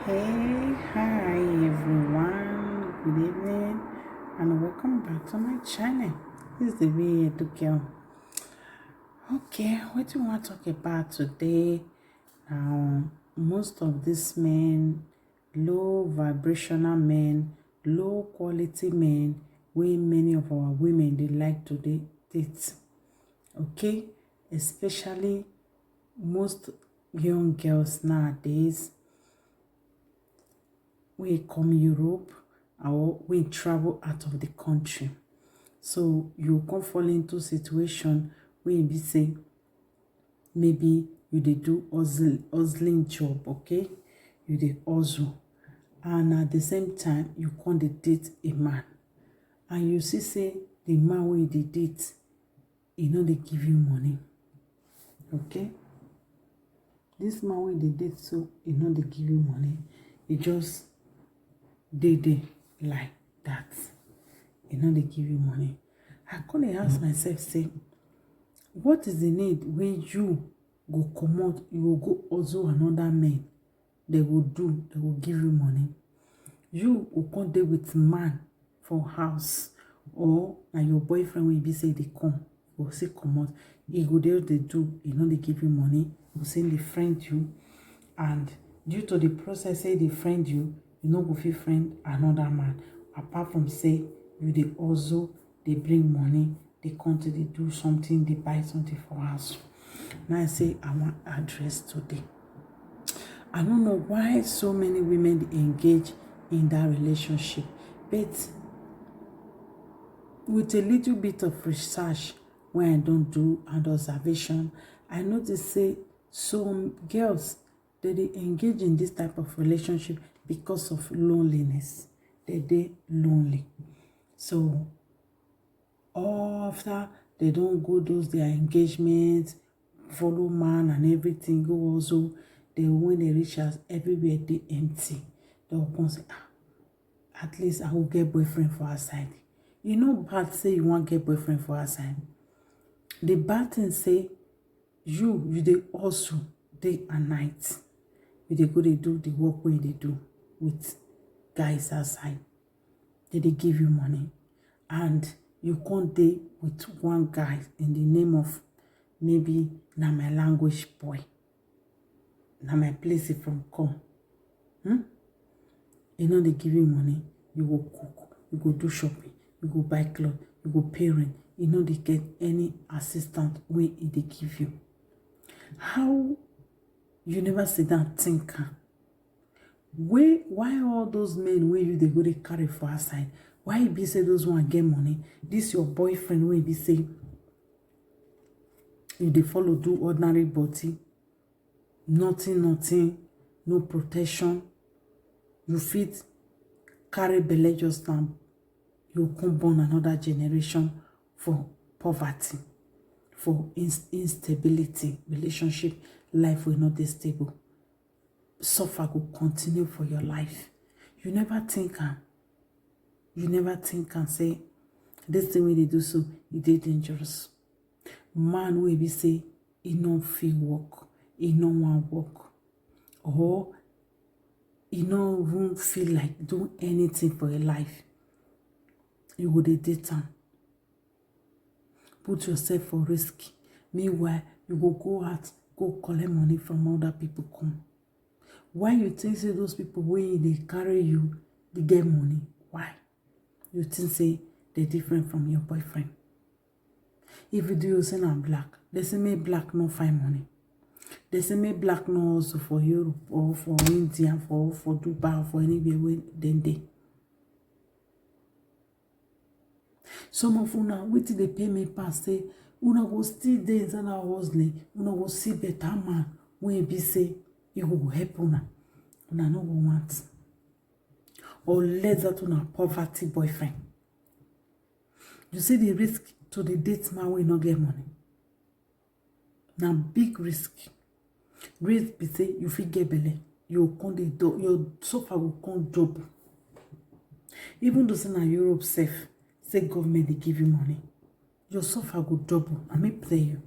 Hey, hi everyone, good evening, and welcome back to my channel. This is the way to girl. Okay, what do you want to talk about today? Now, most of these men, low vibrational men, low quality men, wey many of our women they like to date. Okay, especially most young girls nowadays we come Europe or we travel out of the country. So you come fall into situation where you be say maybe you dey do hustling job, okay? You dey hustle. And at the same time, you come dey date a man. And you see say the man wey you dey date, he no dey give you money. Okay? This man wey you dey date so he no dey give you money. He just dey like that. He no dey give you money. I come dey ask myself say, what is the need when you go comot, you go hustle another man, they go give you money. You go come dey with man for house, or na your boyfriend wey be say dey come, go say comot, he go dey do, he no dey give you money, he go say dey friend you, and due to the process say dey friend you, you no go fit friend another man apart from say you dey hustle, dey bring money, dey come to dey do something, dey buy something for house. Now I say I want address today. I don't know why so many women dey engage in that relationship, but with a little bit of research when I don't do and observation, I notice say some girls they engage in this type of relationship because of loneliness. They lonely. So after they don't go those their engagements, follow man and everything, go also, they when they reach us, everywhere they empty. They will come say, at least I will get boyfriend for our side. You know bad say you want get boyfriend for our side. The bad thing say you dey also day and night. You dey go dey do the work wey they do with guys outside. They give you money, and you can't date with one guy in the name of maybe na my language boy, na my place from come. You know they give you money, you go cook, you go do shopping, you go buy clothes, you go pay rent. You know they get any assistant wey they give you. How you never sit down think why all those men wey you they go they carry for outside? Why you be say those one get money? This your boyfriend wey be say you dey follow do ordinary body, nothing, no protection. You fit carry belle just now, you come born another generation for poverty, for instability, relationship, life will not be stable. Suffer will continue for your life. You never think and say, this thing when they do so, it is dangerous. Man will be say, he no feel work, he no want work, or he no even feel like do anything for your life. You go dey date am. Put yourself for risk. Meanwhile, you go out, go collect money from other people come. Why you think say those people when they carry you, they get money? Why? You think say they're different from your boyfriend? If you do you say I'm black, they say me black no find money. They say me black no also for Europe or for India, for Dubai, or for anywhere where they. Some of una wetin they pay me pass say una go still dey inside our hustling, una go see better man when be say he will help una no go want, or let that una poverty boyfriend. You see the risk to the date man wey no get money. Now big risk. Risk be say you fit get belle, you come dey do your suffer will come double. Even though say na Europe safe, say government they give you money, your suffer go double. I may play you.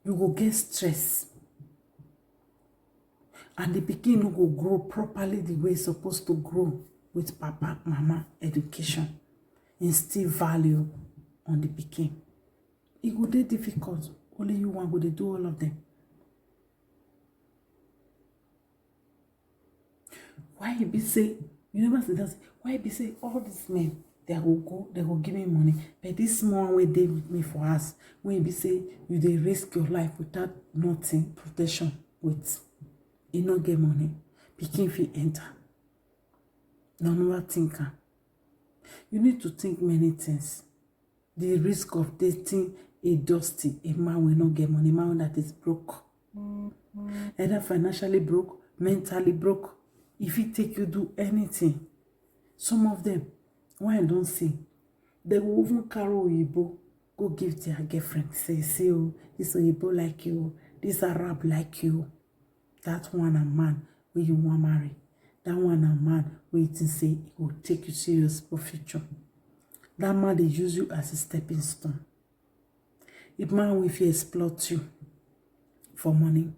You go get stress. And the pikin no go grow properly the way it's supposed to grow with papa, mama, education, instill value on the pikin. It go dey difficult. Only you one go dey do all of them. Why you be say, you never see that, why you be say all these men, they go give me money. But this small way they with me for us. When you be say you they risk your life without nothing protection with, you not get money. Pikin fit enter. No never think. You need to think many things. The risk of dating a dusty, a man will not get money, a man that is broke. Either financially broke, mentally broke. If he take you do anything, some of them, why I don't see, they will even carry Oyibo, go give their girlfriend, say, see, oh, this Oyibo like you, this Arab like you. That one a man where you want marry. That one a man where you think say it will take you serious for future. That man they use you as a stepping stone. If man will exploit you for money.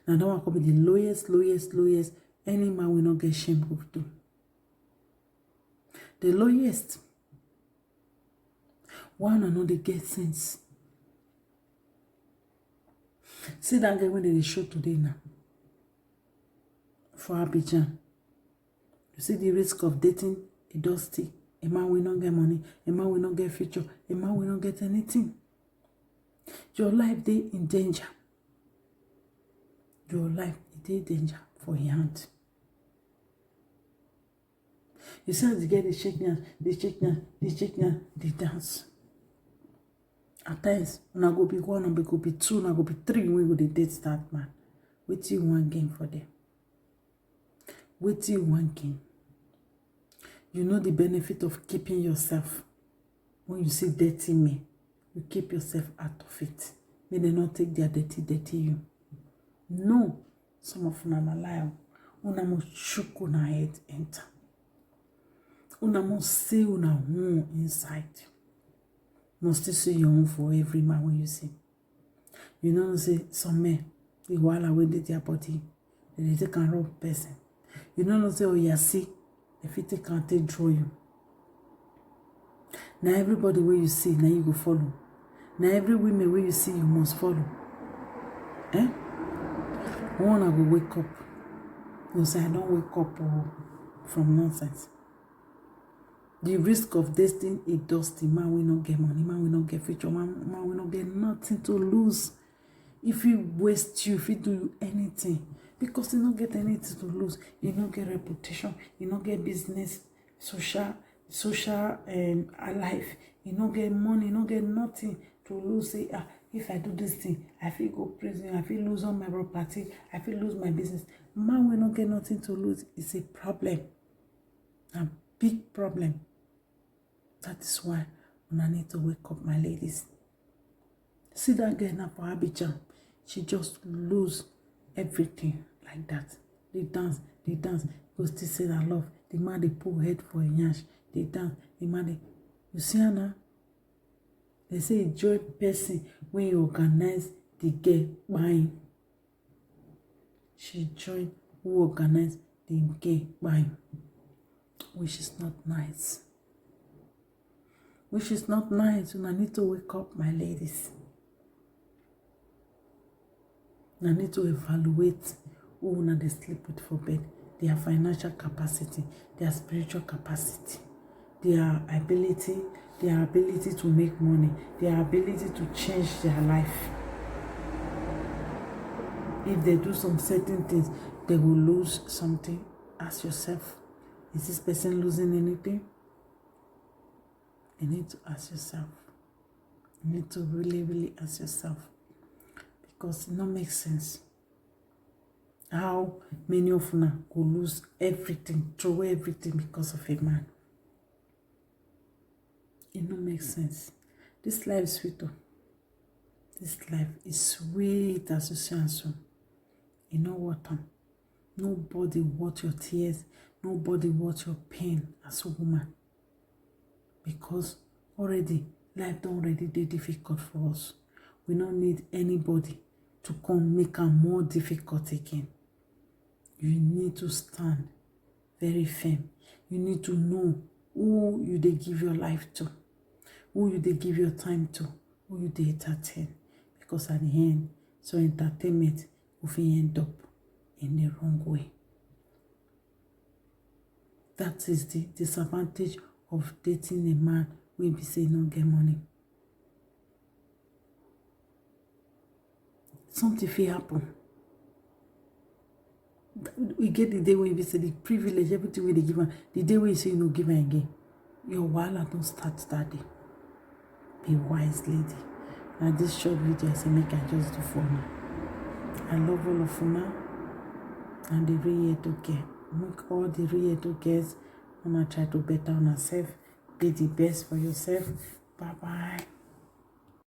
Now that one could be the lowest any man will not get shame of do. The lowest one and they get sense. See that guy when they show today now for Abidjan. You see the risk of dating a dusty. A man will not get money. A man will not get future. A man will not get anything. Your life they in danger. Your life is in danger for your hand. You see how they get the shake hands, they dance. At times, when I go be one, and go be two, and I go be three, when go they date that man. Wait till one game for them. Wait till one game. You know the benefit of keeping yourself. When you see dirty me, you keep yourself out of it. May they not take their dirty you. No, some of them are lie. Una mo shook una head enter. Una mo say una home inside. Must still see your own for every man when you see. You know say some men, the while away their body, they take and rob person. You know say oh you see, if you take and take draw you. Now everybody where you see, now you go follow. Now every woman where you see, you must follow. Eh? One I go wake up. You say I don't wake up from nonsense. The risk of dating a dusty man will not get money, man will not get future, man will not get nothing to lose. If he waste you, if he do you anything, because he not get anything to lose, he not get reputation, he not get business, social life, he not get money, he not get nothing to lose. Say, if I do this thing, I feel go prison, I feel lose all my property, I feel lose my business. Man will not get nothing to lose. It's a problem, a big problem. That is why I need to wake up, my ladies. See that girl now for Abidjan. She just lose everything like that. They dance. Go still say that love. The man they pull head for a yash. They dance. The man they... You see her now? They say a joy person when you organize the girl buying. She joined who organized the girl buying. Which is not nice. Which is not nice. And I need to wake up, my ladies. And I need to evaluate who they sleep with for bed. Their financial capacity, their spiritual capacity, their ability to make money, their ability to change their life. If they do some certain things, they will lose something. Ask yourself, is this person losing anything? You need to ask yourself. You need to really ask yourself. Because it don't make sense. How many of them will lose everything, throw away everything because of a man? It don't make sense. This life is sweet. This life is sweet as you say and so. You know what? Nobody worth your tears. Nobody worth your pain as a woman. Because already, life don't already be difficult for us. We don't need anybody to come make am more difficult again. You need to stand very firm. You need to know who you dey give your life to, who you dey give your time to, who you dey entertain. Because at the end, so entertainment will end up in the wrong way. That is the disadvantage of dating a man wey be say no get money. Something fit happen. We get the day when you say the privilege, everything we dey give am, the day when you say you no give am again, your wahala don start that day. Be wise, lady. Now this short video I say make I just do for now. I love all of una and the real to get. Make all the real to girls wanna try to better on herself. Be the best for yourself. Bye bye.